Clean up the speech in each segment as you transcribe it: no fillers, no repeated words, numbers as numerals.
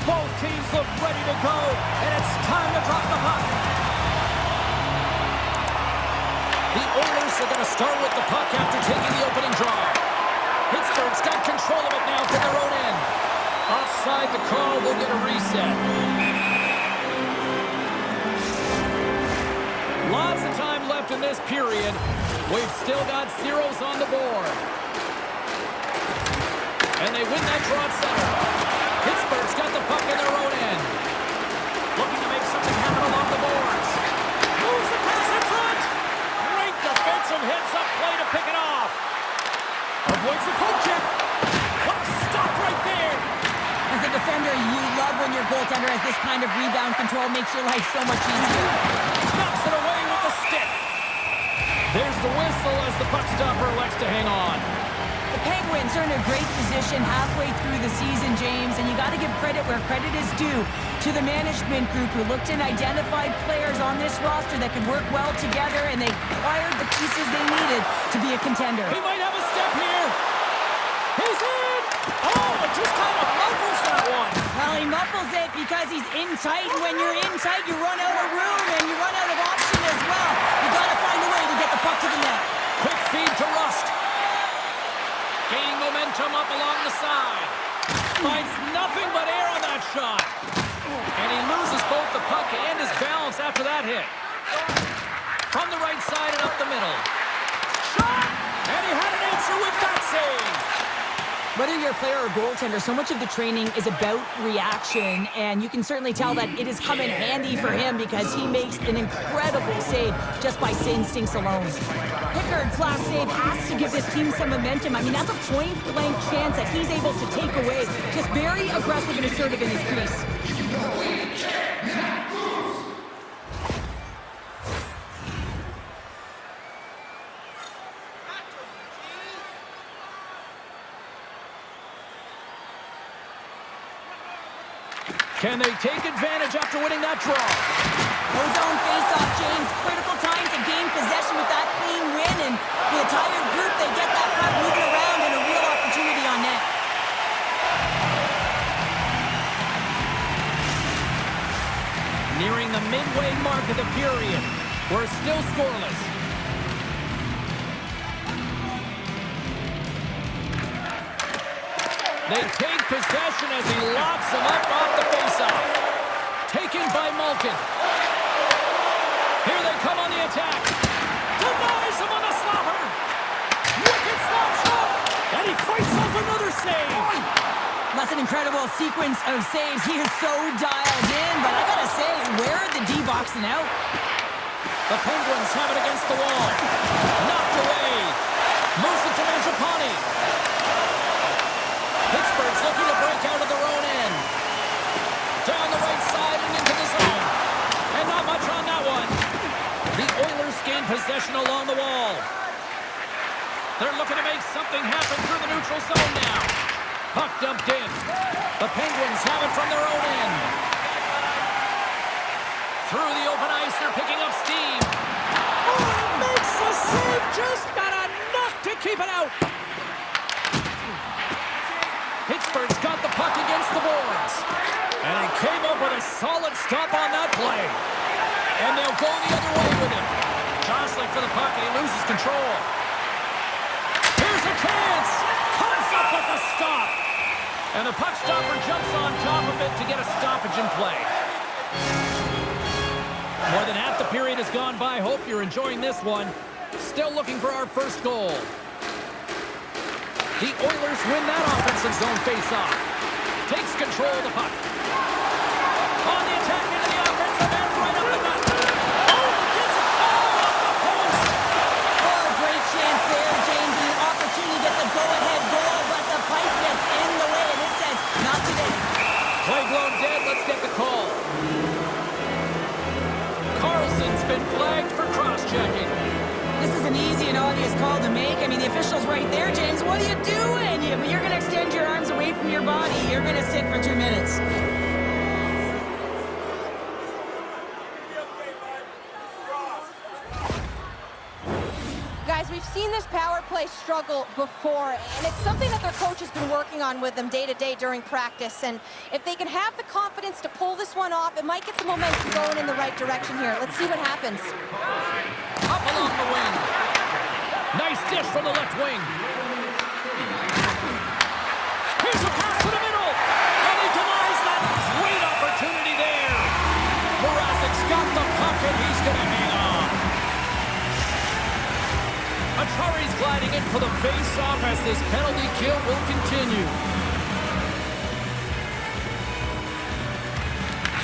Both teams look ready to go, and it's time to drop the puck. The Oilers are going to start with the puck after taking the opening draw. Pittsburgh's got control of it now from their own end. Offside the call, will get a reset. Lots of time left in this period. We've still got zeros on the board. And they win that draw at center. Pittsburgh's got the puck in their own end. Looking to make something happen along the boards. Moves the pass in front. Great defensive heads-up play to pick it off. Avoids the poke check. What a stop right there. As a defender, you love when your goaltender has this kind of rebound control. Makes your life so much easier. Knocks it away with the stick. There's the whistle as the puck stopper elects to hang on. The Penguins are in a great position halfway through the season, James, and you got to give credit where credit is due to the management group who looked and identified players on this roster that could work well together, and they acquired the pieces they needed to be a contender. He might have a step here. He's in! Oh, it just kind of muffles that one. Well, he muffles it because he's in tight, and when you're in tight, you run out of room, and you run out of option as well. You got to find a way to get the puck to the net. Quick feed to Rust. Gaining momentum up along the side. Finds nothing but air on that shot. And he loses both the puck and his balance after that hit. From the right side and up the middle. Shot! And he had an answer with that save. Whether you're a player or goaltender, so much of the training is about reaction, and you can certainly tell that it has come in handy for him because he makes an incredible save just by instincts alone. Pickard's last save has to give this team some momentum. I mean, that's a point-blank chance that he's able to take away. Just very aggressive and assertive in his crease. Can they take advantage after winning that draw? Ozone face-off, James. Critical time to gain possession with that clean win, and the entire group, they get that puck moving around and a real opportunity on net. Nearing the midway mark of the period. We're still scoreless. They take possession as he locks him up off the faceoff. Taken by Malkin. Here they come on the attack. Denies him on the slapper. Wicked slap shot. And he fights off another save. That's an incredible sequence of saves. He is so dialed in, but I gotta say, where are the D-boxing out? The Penguins have it against the wall. Knocked away. Moves it to Mangiapane. Pittsburgh's looking to break out of their own end. Down the right side and into the zone. And not much on that one. The Oilers gain possession along the wall. They're looking to make something happen through the neutral zone now. Puck dumped in. The Penguins have it from their own end. Through the open ice, they're picking up steam. Oh, it makes the save. Just not enough to keep it out. Pittsburgh's got the puck against the boards. And he came up with a solid stop on that play. And they'll go the other way with him. Jostling for the puck, and he loses control. Here's a chance. Comes up with the stop. And the puck stopper jumps on top of it to get a stoppage in play. More than half the period has gone by. Hope you're enjoying this one. Still looking for our first goal. The Oilers win that offensive zone face-off. Takes control of the puck. On the attack into the offensive end, right up the net. Oh, gets it all off the post. Oh, great chance there, James. An opportunity to get the go-ahead goal, but the pipe gets in the way, and it says, not today. Play blown dead. Let's get the call. Karlsson's been flagged for cross-checking. This is an easy and obvious call to make. I mean, the official's right there, James. What are you doing? You're going to extend your arms away from your body. You're going to sit for 2 minutes. Guys, we've seen this power play play struggle before, and it's something that their coach has been working on with them day to day during practice. And if they can have the confidence to pull this one off, it might get the momentum going in the right direction here. Let's see what happens. Up along the wing. Nice dish from the left wing. Here's a pass to the middle. And he denies that great opportunity there. Mrazek's got the puck, and he's going to hang on. Achari's gliding in for the face-off as this penalty kill will continue.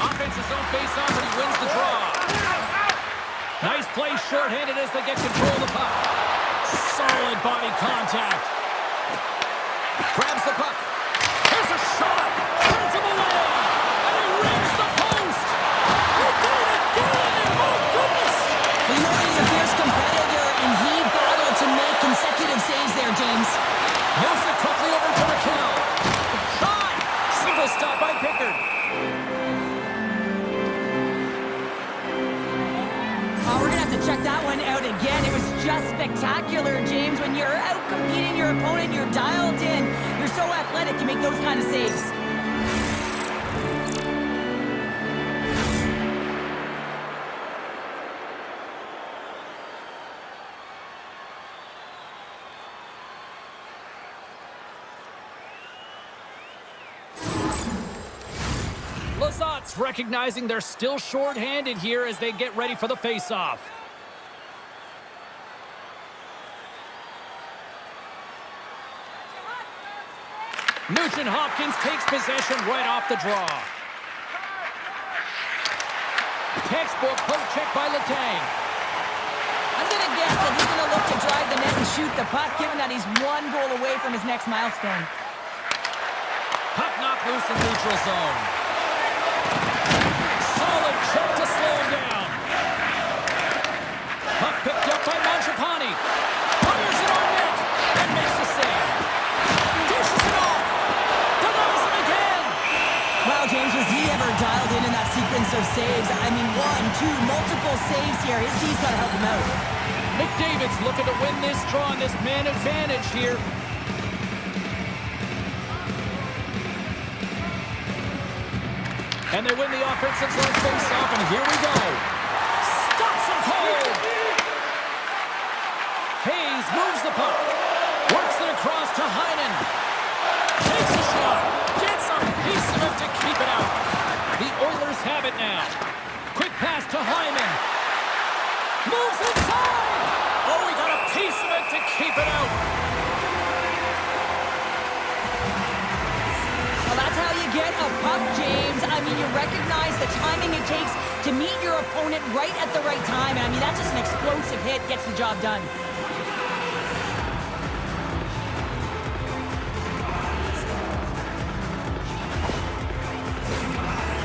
Offense's own face-off, and he wins the draw. Nice play, shorthanded as they get control of the puck. Solid body contact. Grabs the puck. Here's a shot. Turns him away. And he rings the post. He did it again. Oh, goodness. You know, he's a fierce competitor, and he battled to make consecutive saves there, James. Moves it quickly over to Raquel. Shot. Single stop by Pickard. We're going to have to check that one out again. It was just spectacular, James. When you're out competing your opponent, you're dialed in. You're so athletic, you make those kind of saves. Lazat's recognizing they're still short-handed here as they get ready for the face-off. Nugent-Hopkins takes possession right off the draw. Textbook poke check by Letang. I'm going to guess that he's going to look to drive the net and shoot the puck, given that he's one goal away from his next milestone. Puck knocked loose in neutral zone. Solid check to slow him down. Puck picked up by Mangiapane. Fires it on net and makes the save. Dishes it off. Denies him again. Wow, James, was he ever dialed in that sequence of saves? I mean, one, two, multiple saves here. His D's got to help him out. McDavid's looking to win this draw on this man advantage here. And they win the offensive zone face-off, and here we go. Stops him cold. Hayes moves the puck. Works it across to Heinen. Takes a shot. Gets a piece of it to keep it out. The Oilers have it now. Quick pass to Heinen. Moves inside. Oh, he got a piece of it to keep it out. Well, that's how you get a puck, James. I mean, you recognize the timing it takes to meet your opponent right at the right time. And I mean, that's just an explosive hit, gets the job done.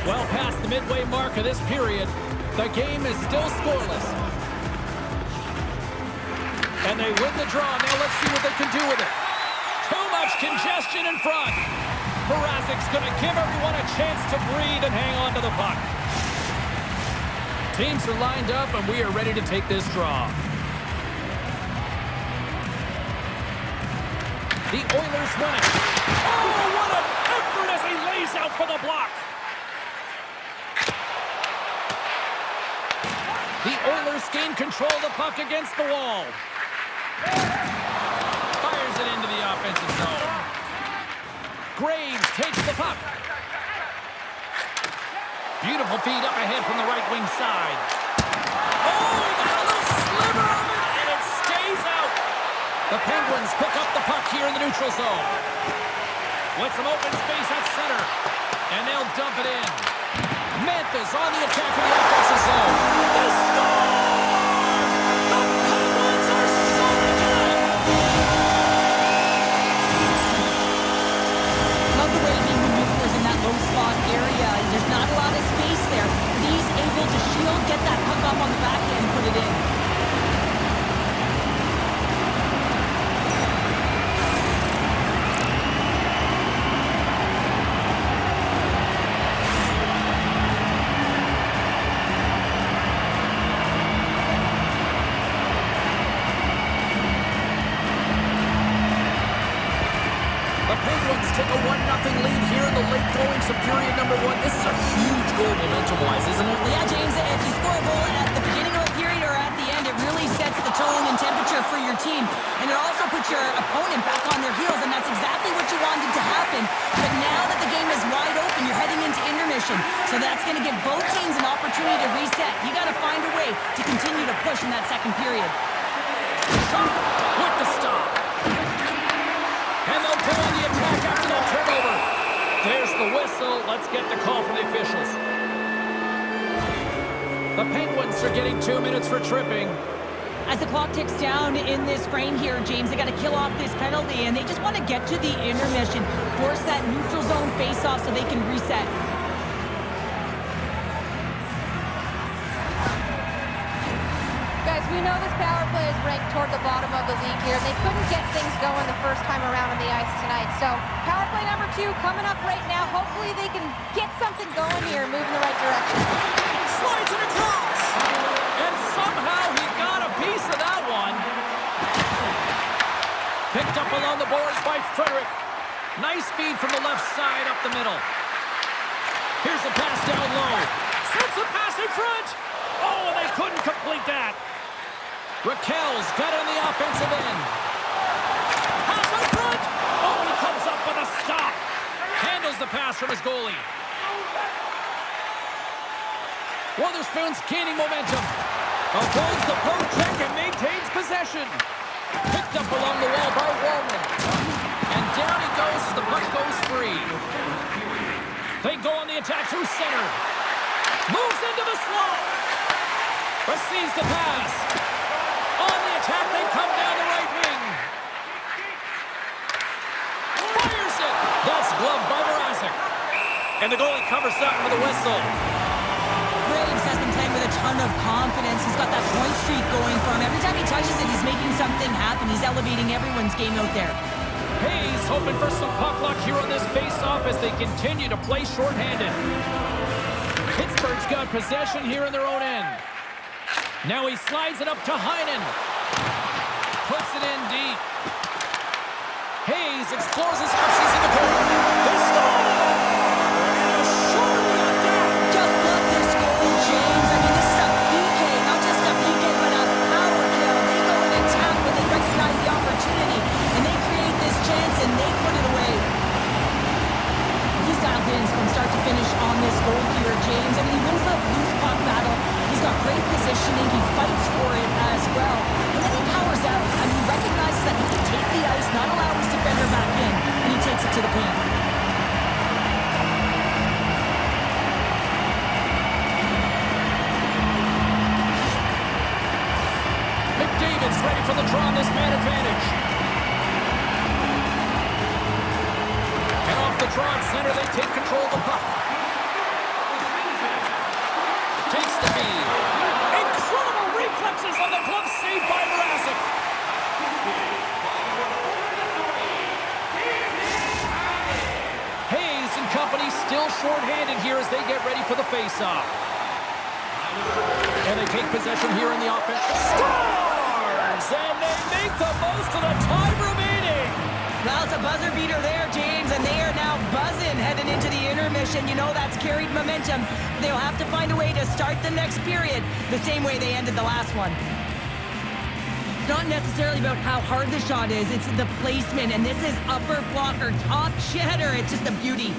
Well past the midway mark of this period, the game is still scoreless. And they win the draw. Now let's see what they can do with it. Too much congestion in front. Mrazek's going to give everyone a chance to breathe and hang on to the puck. Teams are lined up, and we are ready to take this draw. The Oilers win it. Oh, what an effort as he lays out for the block. The Oilers gain control of the puck against the wall. Fires it into the offensive zone. Graves takes the puck. Beautiful feed up ahead from the right wing side. Oh, he got a little sliver of it, and it stays out. The Penguins pick up the puck here in the neutral zone. With some open space at center, and they'll dump it in. Mantha's on the attack in the offensive zone. They score! The Penguins are so good! Love the way he maneuvers in that low slot area. There's not a lot of space there. He's able to shield, get that puck up on the backhand, and put it in. goal momentum-wise, isn't it? Yeah, James, if you score a goal at the beginning of a period or at the end, it really sets the tone and temperature for your team. And it also puts your opponent back on their heels, and that's exactly what you wanted to happen. But now that the game is wide open, you're heading into intermission. So that's going to give both teams an opportunity to reset. You got to find a way to continue to push in that second period. Shot with the stop. And they'll go on the attack after that turnover. There's the whistle. Let's get the call from the officials. The Penguins are getting 2 minutes for tripping. As the clock ticks down in this frame here, James, they got to kill off this penalty, and they just want to get to the intermission, force that neutral zone face-off so they can reset. Guys, we know this power play is ranked toward the bottom of the league here. They couldn't get things going the first time around on the ice tonight. So power play number 2 coming up right now. Hopefully they can get something going here, move in the right direction. Slides it across. And somehow he got a piece of that one. Picked up along the boards by Frederick. Nice feed from the left side up the middle. Here's a pass down low. Sends the pass in front. Oh, and they couldn't complete that. Raquel's got it on the offensive end. Pass in front. Oh, he comes up with a stop. Handles the pass from his goalie. Witherspoon's gaining momentum. Avoids the poke check and maintains possession. Picked up along the wall by Walman. And down he goes as the puck goes free. They go on the attack through center. Moves into the slot. Receives the pass. On the attack, they come down the right wing. Fires it. That's gloved by Mrazek. And the goalie covers up for the whistle. Graves has been playing with a ton of confidence. He's got that point streak going for him. Every time he touches it, he's making something happen. He's elevating everyone's game out there. Hayes hoping for some puck luck here on this face-off as they continue to play shorthanded. Pittsburgh's got possession here in their own end. Now he slides it up to Heinen. Puts it in deep. Hayes explores his options in the corner. They score! And a shot on that! Just love this goal, James. I mean, this is a PK, not just a PK, but a power kill. They go and attack when they recognize the opportunity, and they create this chance, and they put it away. He's dialed in from start to finish on this goal here, James. I mean, he wins the loose puck battle. He's got great positioning. He fights for it as well. And then he powers out. I mean, he recognizes that he can take the ice, not allow his defender back in, and he takes it to the paint. McDavid's ready for the draw on this man advantage. And off the draw at center, they take control of the puck. Takes the feed. Incredible reflexes on the glove save by Mrazek. Hayes and company still shorthanded here as they get ready for the faceoff. And they take possession here in the offense. Stars! And they make the most of the time remaining. Well, it's a buzzer beater there, James, and they are now buzzing heading into the intermission. You know that's carried momentum. They'll have to find a way to start the next period the same way they ended the last one. It's not necessarily about how hard the shot is, it's the placement, and this is upper blocker, top cheddar. It's just a beauty.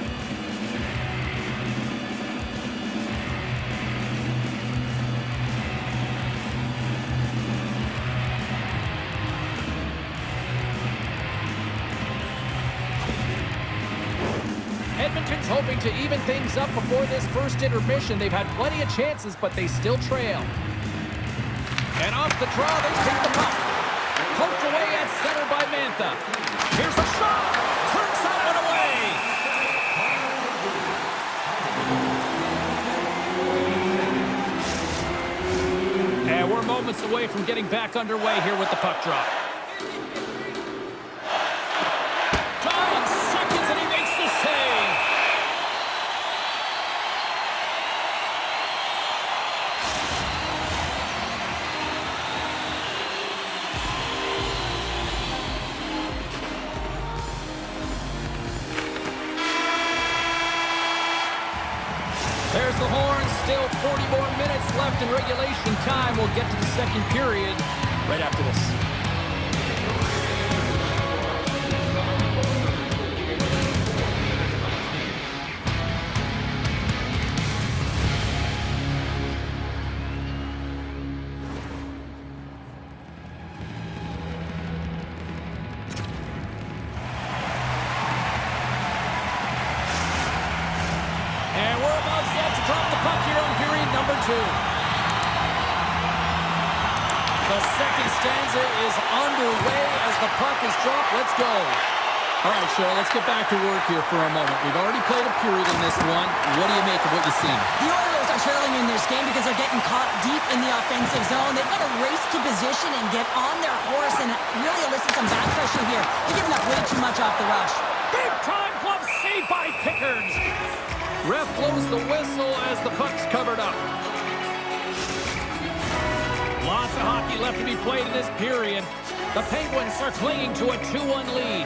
Edmonton's hoping to even things up before this first intermission. They've had plenty of chances, but they still trail. And off the draw, they take the puck. Poked away at center by Mantha. Here's a shot. Turns that one away. And we're moments away from getting back underway here with the puck drop. 9 seconds and he makes the save. There's the horn. Still 40 more minutes left in regulation time. We'll get to the second period right after this. The second stanza is underway as the puck is dropped. Let's go. All right, Cheryl, let's get back to work here for a moment. We've already played a period in this one. What do you make of what you've seen? The Oilers are trailing in this game because they're getting caught deep in the offensive zone. They've got to race to position and get on their horse and really elicit some back pressure here. They're giving up way too much off the rush. Big time glove save by Pickard. Ref blows the whistle as the puck's covered up. Lots of hockey left to be played in this period. The Penguins are clinging to a 2-1 lead.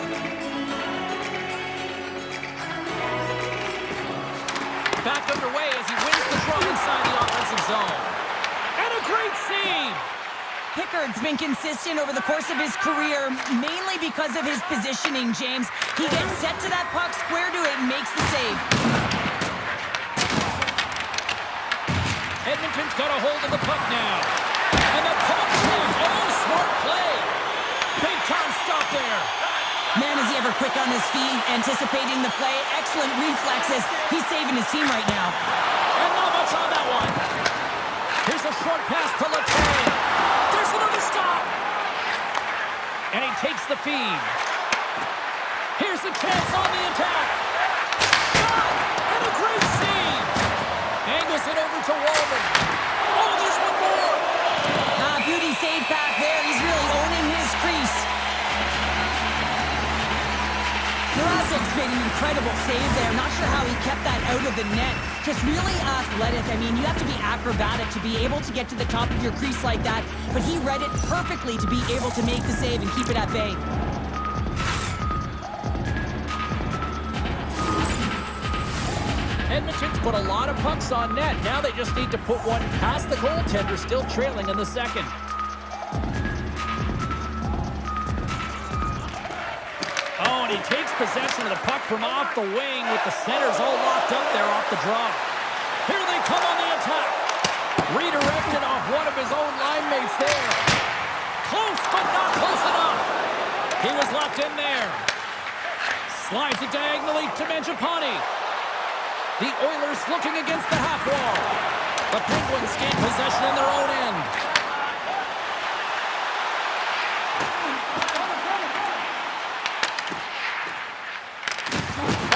Back underway as he wins the draw inside the offensive zone. And a great save! Pickard's been consistent over the course of his career, mainly because of his positioning, James. He gets set to that puck, square to it, and makes the save. Edmonton's got a hold of the puck now. And the puck shot. Oh, smart play. Big time stop there. Man, is he ever quick on his feet, anticipating the play. Excellent reflexes. He's saving his team right now. And not much on that one. Here's a short pass to Letang. There's another stop. And he takes the feed. Here's a chance on the attack. Shot! And a great save. Angles it over to Walden. Oh, there's one more. Beauty save back there. He's really owning his crease. Mrazek's made an incredible save there. Not sure how he kept that out of the net. Just really athletic. I mean, you have to be acrobatic to be able to get to the top of your crease like that. But he read it perfectly to be able to make the save and keep it at bay. Edmonton's put a lot of pucks on net. Now they just need to put one past the goaltender, still trailing in the second. Oh, and he takes possession of the puck from off the wing with the centers all locked up there off the draw. Here they come on the attack. Redirected off one of his own line mates there. Close, but not close enough. He was locked in there. Slides it diagonally to Mangiapane. The Oilers looking against the half wall. The Penguins gain possession in their own end.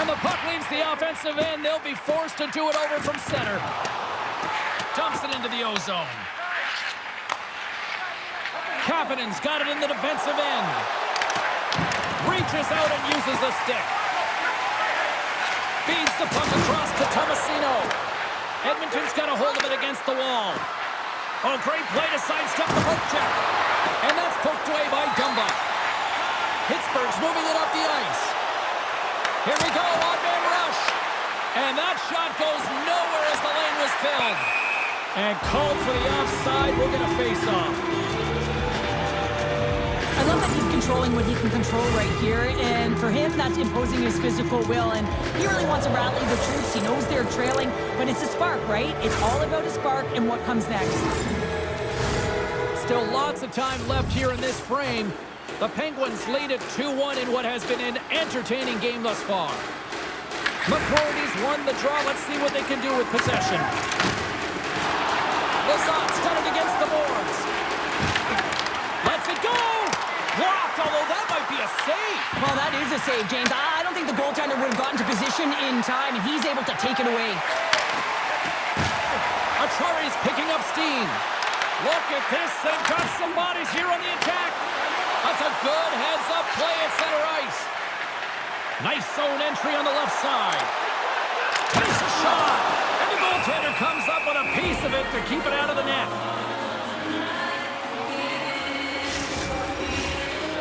And the puck leaves the offensive end. They'll be forced to do it over from center. Dumps it into the O-zone. Kapanen's got it in the defensive end. Reaches out and uses the stick. Feeds the puck across to Tomasino. Edmonton's got a hold of it against the wall. Oh, great play to sidestep the poke check. And that's poked away by Dumba. Pittsburgh's moving it up the ice. Here we go, odd-man rush. And that shot goes nowhere as the lane was filled. And called for the offside. We'll get a face-off. I love that he's controlling what he can control right here, and for him, that's imposing his physical will, and he really wants to rally the troops. He knows they're trailing, but it's a spark, right? It's all about a spark and what comes next. Still lots of time left here in this frame. The Penguins lead at 2-1 in what has been an entertaining game thus far. McCrory's won the draw. Let's see what they can do with possession. Lazat's got it against the boards. Lets it go! Blocked, although that might be a save. Well, that is a save, James. I don't think the goaltender would have gotten to position in time, and he's able to take it away. Achari's picking up steam. Look at this. They've got some bodies here on the attack. That's a good heads-up play at center ice. Nice zone entry on the left side. Takes a shot. And the goaltender comes up with a piece of it to keep it out of the net.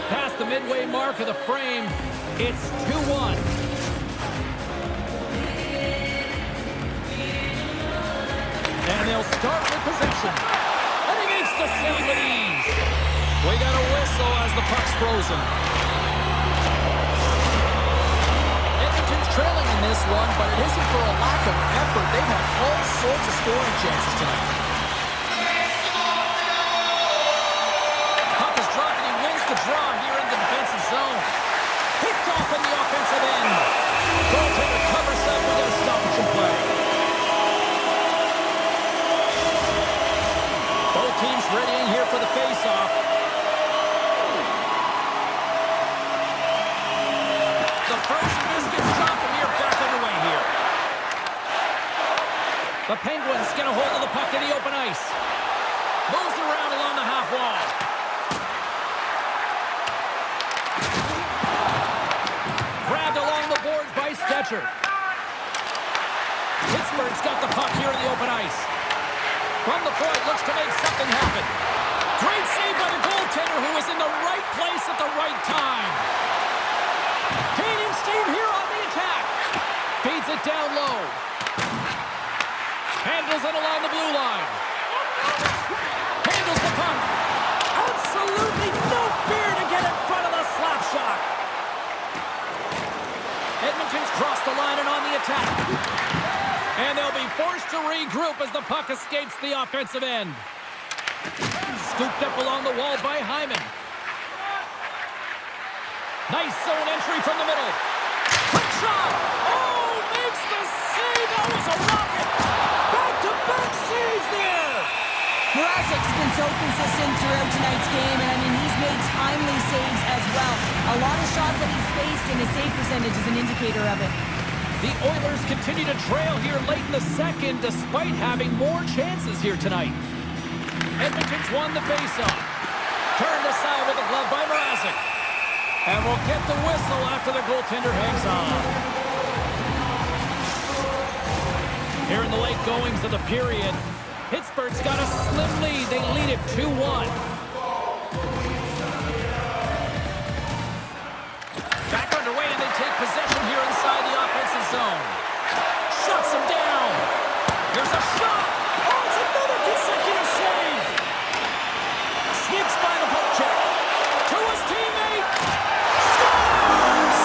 Past the midway mark of the frame, it's 2-1. And they'll start with possession. And he makes the save with ease. We got a whistle as the puck's frozen. Edmonton's trailing in this one, but it isn't for a lack of effort. They've had all sorts of scoring chances tonight. Puck is dropped and he wins the draw here in the defensive zone. Picked off in the offensive end. Goaltender covers up with a stoppage in play. Both teams readying here for the face-off. The first miss gets dropped and we are back underway here. The Penguins get a hold of the puck in the open ice. Moves around along the half wall. Grabbed along the boards by Stetcher. Pittsburgh's got the puck here in the open ice. From the point, looks to make something happen. Great save by the goaltender, who was in the right place at the right time. Gaining steam here on the attack. Feeds it down low. Handles it along the blue line. Handles the puck. Absolutely no fear to get in front of the slap shot. Edmonton's crossed the line and on the attack. And they'll be forced to regroup as the puck escapes the offensive end. Scooped up along the wall by Heinen. Nice zone entry from the middle. Quick shot! Oh, makes the save! That was a rocket! Back-to-back saves there! Mrazek's been so consistent throughout tonight's game, and I mean, he's made timely saves as well. A lot of shots that he's faced, and his save percentage is an indicator of it. The Oilers continue to trail here late in the second, despite having more chances here tonight. Edmonton's won the faceoff. Turned aside with a glove by Mrazek. And we'll get the whistle after the goaltender hangs on. Here in the late goings of the period, Pittsburgh's got a slim lead. They lead it 2-1. Back underway, and they take possession here inside the offensive zone. Shuts him down. There's a shot. Oh, it's another consecutive save. Sneaks by the poke check. To his teammate. Scores!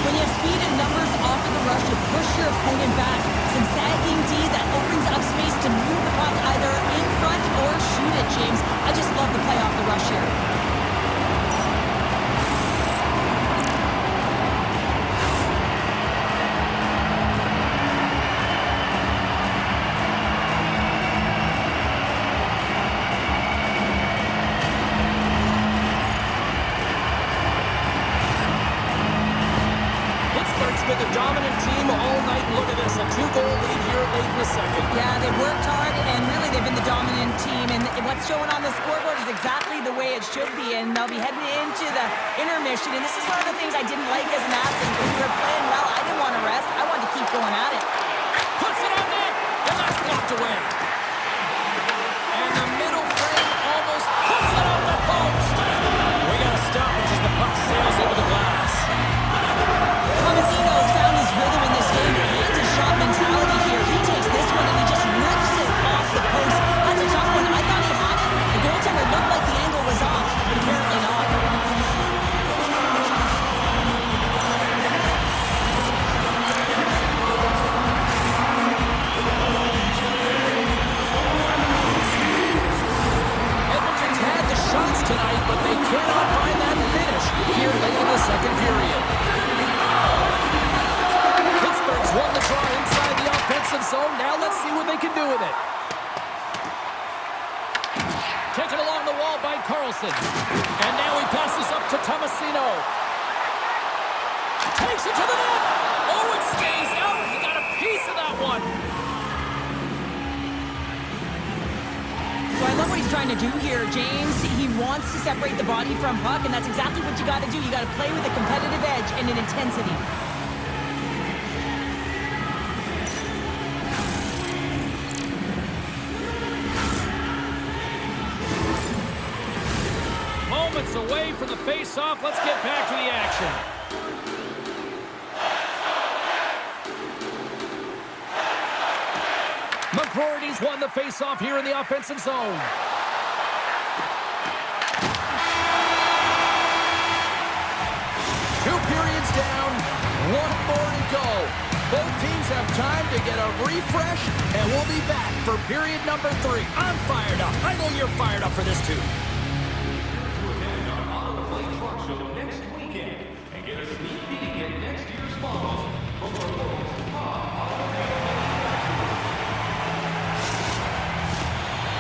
When you have speed and numbers off of the rush, you push your opponent back. Some sagging D that opens up space to move the puck either in front or shoot it, James. I just love the play off the rush here. Pittsburgh's been the dominant team all night. Look at this, a 2-goal lead here late in the second. Yeah, they've worked hard, and really they've been the dominant team. And what's showing on the scoreboard is exactly the way it should be. And they'll be heading into the intermission. And this is one of the things I didn't like as an athlete. When we were playing well, I didn't want to rest. I wanted to keep going at it. Puts it on net, and that's blocked away. And the middle frame almost puts it on the post. We got to stop it as the puck sails over the glass. Tomasino's found his rhythm in this game. Anti-shot mentality here. He takes this one and he just rips it off the post. That's a tough one. I thought he had it. The goaltender looked like the angle was off, but apparently not. Edmonton's had the shots tonight, but they cannot find that finish here late in the second period. Pittsburgh's won the draw inside the offensive zone. Now let's see what they can do with it. Taken along the wall by Karlsson. And now he passes up to Tomasino. Takes it to the net. Oh, it stays out. He got a piece of that one. So I love what he's trying to do here, James. He wants to separate the body from puck, and that's exactly what you got to do. You got to play with a competitive edge and an intensity. Moments away from the face-off. Let's get back to the action. McGroarty's won the face-off here in the offensive zone. Two periods down, one more to go. Both teams have time to get a refresh, and we'll be back for period number 3. I'm fired up. I know you're fired up for this too.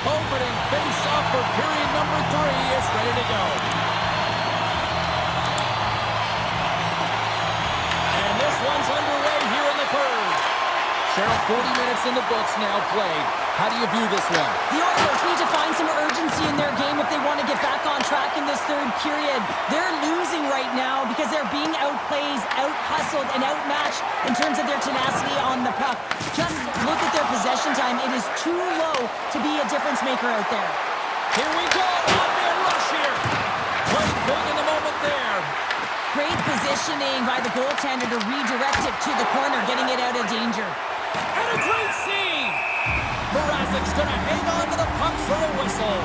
Opening face-off for period number 3 is ready to go. And this one's underway here in the third. Cheryl, 40 minutes in the books now played. How do you view this one? The Oilers need to find some urgency in their game if they want to get back on track in this third period. They're losing right now because they're being outplayed, out-hustled, and outmatched in terms of their tenacity on the puck. Just look at their possession time. It is too low to be a difference maker out there. Here we go. One-man rush here. Played big in the moment there. Great positioning by the goaltender to redirect it to the corner, getting it out of danger. And a great save. Mrazek's going to hang on to the puck for a whistle.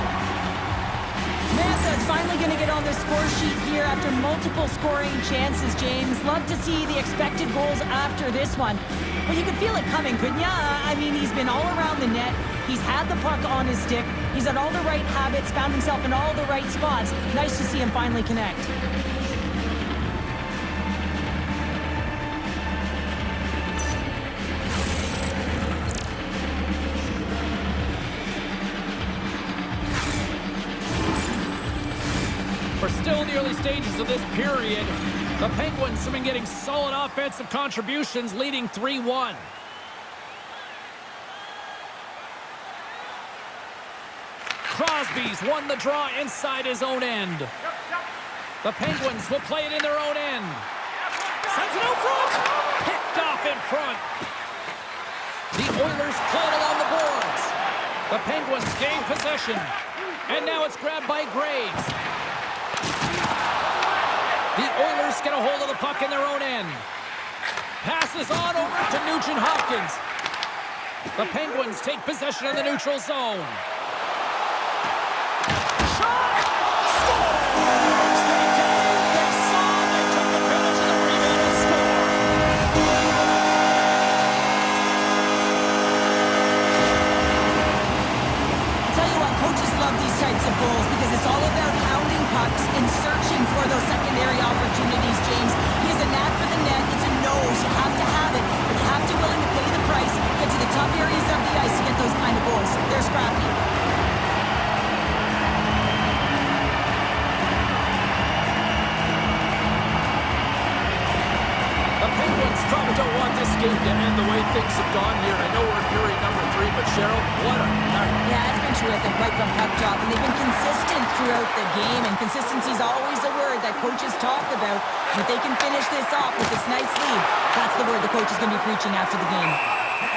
Mantha is finally going to get on the score sheet here after multiple scoring chances, James. Love to see the expected goals after this one. But you could feel it coming, couldn't ya? I mean, he's been all around the net. He's had the puck on his stick. He's had all the right habits, found himself in all the right spots. Nice to see him finally connect. We're still in the early stages of this period. The Penguins have been getting solid offensive contributions, leading 3-1. Crosby's won the draw inside his own end. The Penguins will play it in their own end. Sends it out front. Picked off in front. The Oilers play it along the boards. The Penguins gain possession. And now it's grabbed by Graves. The Oilers get a hold of the puck in their own end. Passes on over to Nugent-Hopkins. The Penguins take possession in the neutral zone. Shot! Scores! They did! They saw! They took advantage of the rebound and score! I'll tell you what, coaches love these types of goals because it's all about hounding pucks and searching for those secondary opportunities, James. He has a knack for the net. It's a nose. You have to have it, but you have to be willing to pay the price, get to the tough areas of the ice to get those kind of goals. They're scrappy. The Penguins probably don't want this game to end the way things have gone here. I know we're in period number 3, but Cheryl, what a night. Yeah, it's been terrific right from puck drop, and they've been consistent throughout the game, and consistency is always a word that coaches talk about. If they can finish this off with this nice lead, that's the word the coach is going to be preaching after the game.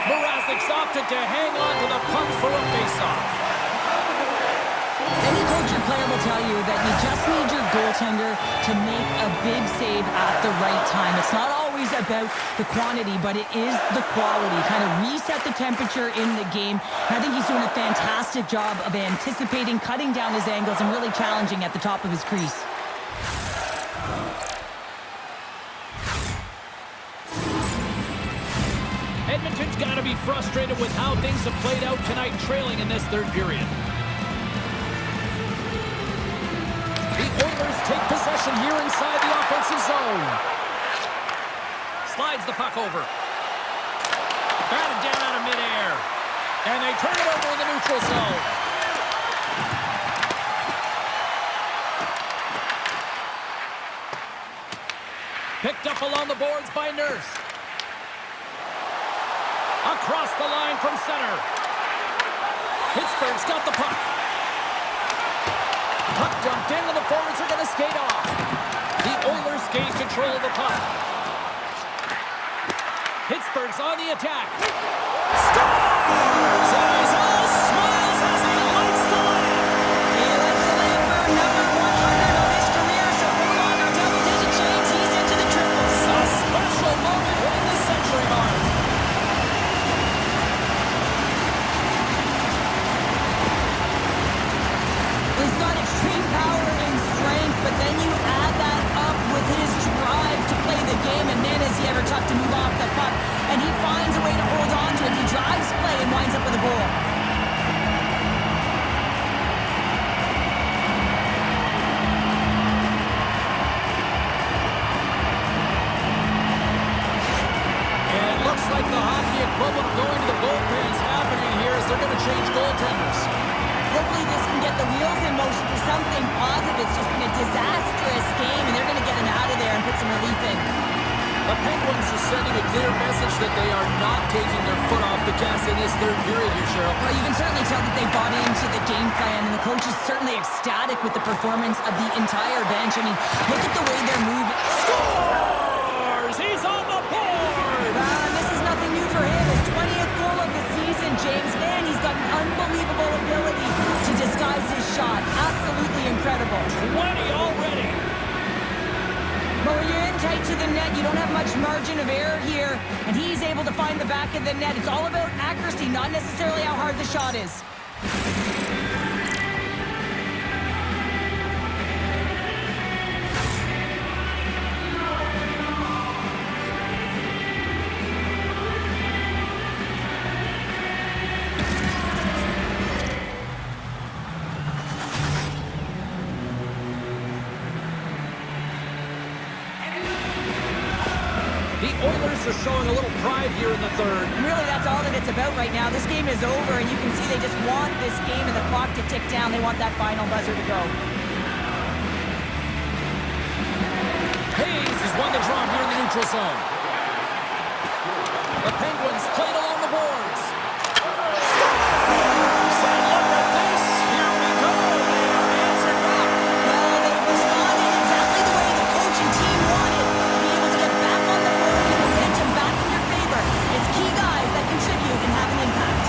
Mrazek's opted to hang on to the puck for a face-off. Any coach or player will tell you that you just need your goaltender to make a big save at the right time. It's not always about the quantity, but it is the quality. Kind of reset the temperature in the game. And I think he's doing a fantastic job of anticipating, cutting down his angles, and really challenging at the top of his crease. Edmonton's got to be frustrated with how things have played out tonight, trailing in this third period. The Oilers take possession here inside the offensive zone. Slides the puck over. Batted down out of midair. And they turn it over in the neutral zone. Picked up along the boards by Nurse. Across the line from center. Pittsburgh's got the puck. Puck dumped in, and the forwards are going to skate off. The Oilers gain control of the puck. Pittsburgh's on the attack. Scores! And he's all smiles as he lights the lamp. He lights the lamp for number 100 on game, and man, is he ever tough to move off the puck. And he finds a way to hold on to it. He drives play and winds up with a goal. And it looks like the hockey equivalent of going to the bullpen's happening here as they're going to change goaltenders. Hopefully this can get the wheels in motion for something positive. It's just been a disastrous game, and they're going to get him out of there and put some relief in. The Penguins are sending a clear message that they are not taking their foot off the gas in this third period here, Cheryl. Well, you can certainly tell that they bought into the game plan, and the coach is certainly ecstatic with the performance of the entire bench. I mean, look at the way they're moving. Scores! He's on the board! This is nothing new for him. His 20th goal of the season, James. Man, he's got an unbelievable ability to disguise his shot. Absolutely incredible. 20 already. But when you're in tight to the net, you don't have much margin of error here, and he's able to find the back of the net. It's all about accuracy, not necessarily how hard the shot is. The Oilers are showing a little pride here in the third. And really, that's all that it's about right now. This game is over, and you can see they just want this game and the clock to tick down. They want that final buzzer to go. Hayes has won the draw here in the neutral zone. The Penguins played along the boards. Scores! And look at this. Here we go. They are answered back. Well, they responded exactly the way the coach and team wanted. To be able to get back on the board and momentum back in your favor. It's key guys that contribute and have an impact.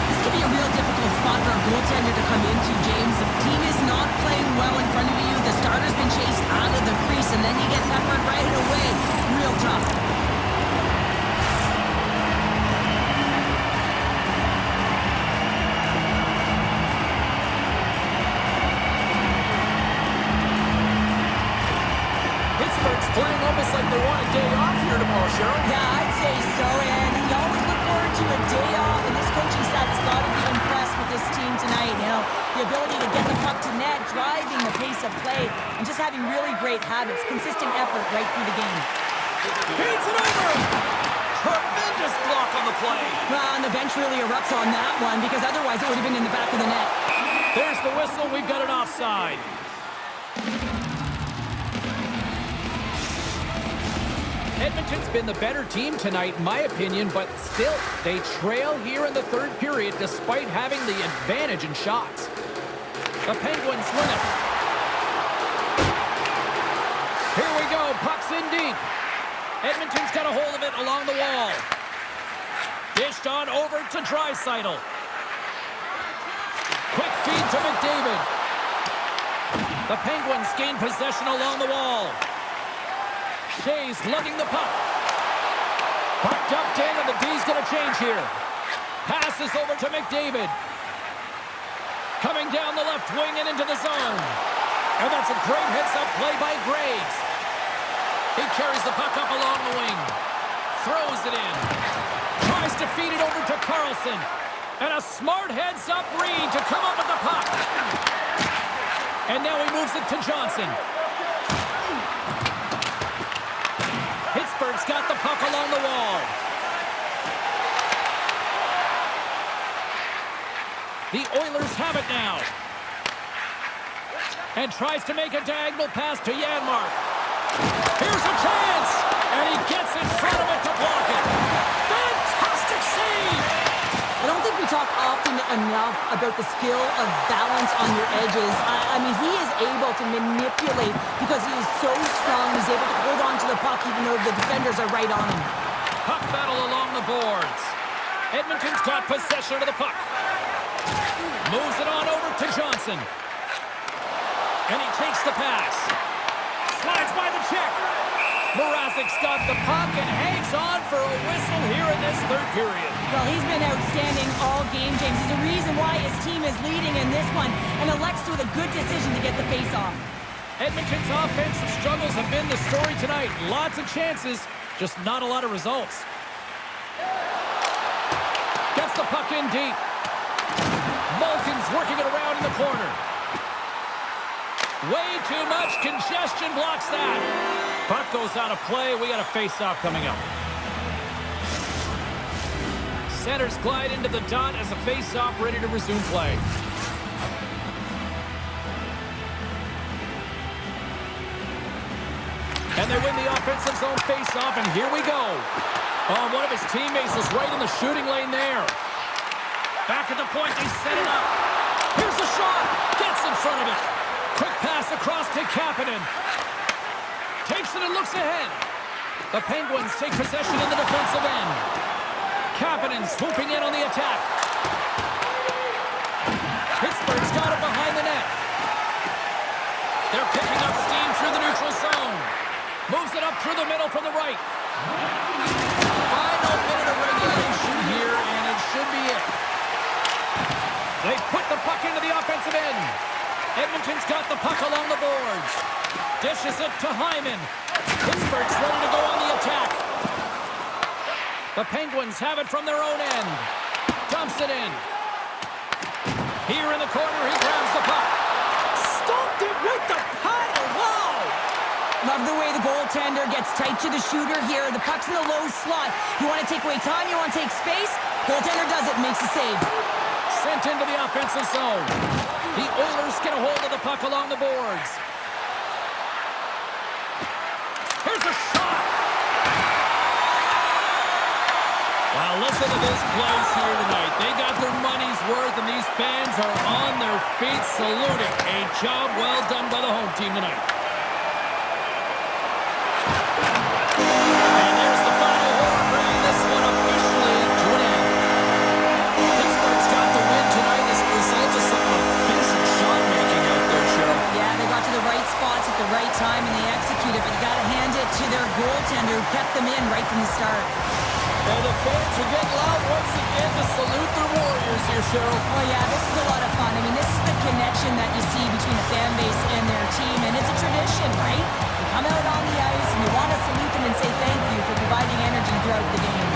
This could be a real difficult spot for a goaltender to come into, James. The team is not playing well in front of you. The starter's been chased out of the crease, and then you get peppered right away. Real tough. Pittsburgh's playing almost like they want a day off here tomorrow, Cheryl. Yeah, I'd say so, and you always look forward to a day off, and this coaching staff has got to be impressed with this team tonight. You know, the ability to get the puck to net, driving the pace of play, and just having really great habits, consistent effort right through the game. Beats it over! Tremendous block on the play. Well, and the bench really erupts on that one, because otherwise it would have been in the back of the net. There's the whistle. We've got an offside. Edmonton's been the better team tonight, in my opinion, but still, they trail here in the third period despite having the advantage in shots. The Penguins win it. Here we go, puck's in deep. Edmonton's got a hold of it along the wall. Dished on over to Draisaitl. Quick feed to McDavid. The Penguins gain possession along the wall. Shea's lugging the puck. Puck dumped in, and the D's going to change here. Passes over to McDavid. Coming down the left wing and into the zone. And that's a great heads-up play by Graves. He carries the puck up along the wing. Throws it in. Tries to feed it over to Karlsson. And a smart heads-up read to come up with the puck. And now he moves it to Johnson. Pittsburgh's got the puck along the wall. The Oilers have it now. And tries to make a diagonal pass to Janmark. Here's a chance! And he gets in front of it to block it. Fantastic save! I don't think we talk often enough about the skill of balance on your edges. I mean, he is able to manipulate because he is so strong. He's able to hold on to the puck even though the defenders are right on him. Puck battle along the boards. Edmonton's got possession of the puck. Moves it on over to Johnson. And he takes the pass. Slides by the check. Mrazek's got the puck and hangs on for a whistle here in this third period. Well, he's been outstanding all game, James. He's the reason why his team is leading in this one and elects with a good decision to get the face-off. Edmonton's offensive struggles have been the story tonight. Lots of chances, just not a lot of results. Gets the puck in deep. Malkin's working it around in the corner. Way too much congestion blocks that. Puck goes out of play. We got a face-off coming up. Centers glide into the dot as a face-off ready to resume play. And they win the offensive zone face-off, and here we go. Oh, one of his teammates is right in the shooting lane there. Back at the point, they set it up. Here's the shot. Gets in front of it. Quick pass across to Kapanen. Takes it and looks ahead. The Penguins take possession in the defensive end. Kapanen swooping in on the attack. Pittsburgh's got it behind the net. They're picking up steam through the neutral zone. Moves it up through the middle from the right. Final minute of regulation here, and it should be it. They put the puck into the offensive end. Edmonton's got the puck along the boards. Dishes it to Heinen. Pittsburgh's ready to go on the attack. The Penguins have it from their own end. Dumps it in. Here in the corner, he grabs the puck. Stopped it with the paddle. Wow! Love the way the goaltender gets tight to the shooter here. The puck's in the low slot. You want to take away time? You want to take space? Goaltender does it, makes a save. Sent into the offensive zone. The Oilers get a hold of the puck along the boards. Here's a shot. Wow, listen to this place here tonight. They got their money's worth, and these fans are on their feet saluting. A job well done by the home team tonight. And there's the final horn, bringing this one officially to an end. Pittsburgh's got the win tonight as a result of some efficient shot making out there, Cheryl. Yeah, they got to the right spots at the right time, and they executed, but you got to hand it to their goaltender who kept them in right from the start. And the fans are getting loud once again to salute their Warriors here, Cheryl. Oh, yeah, this is a lot of fun. I mean, this is the connection that you see between the fan base and their team, and it's a tradition, right? You come out on the ice, and you want to salute them and say thank you for providing energy throughout the game.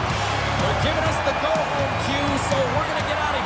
They're giving us the go-home cue, so we're going to get out of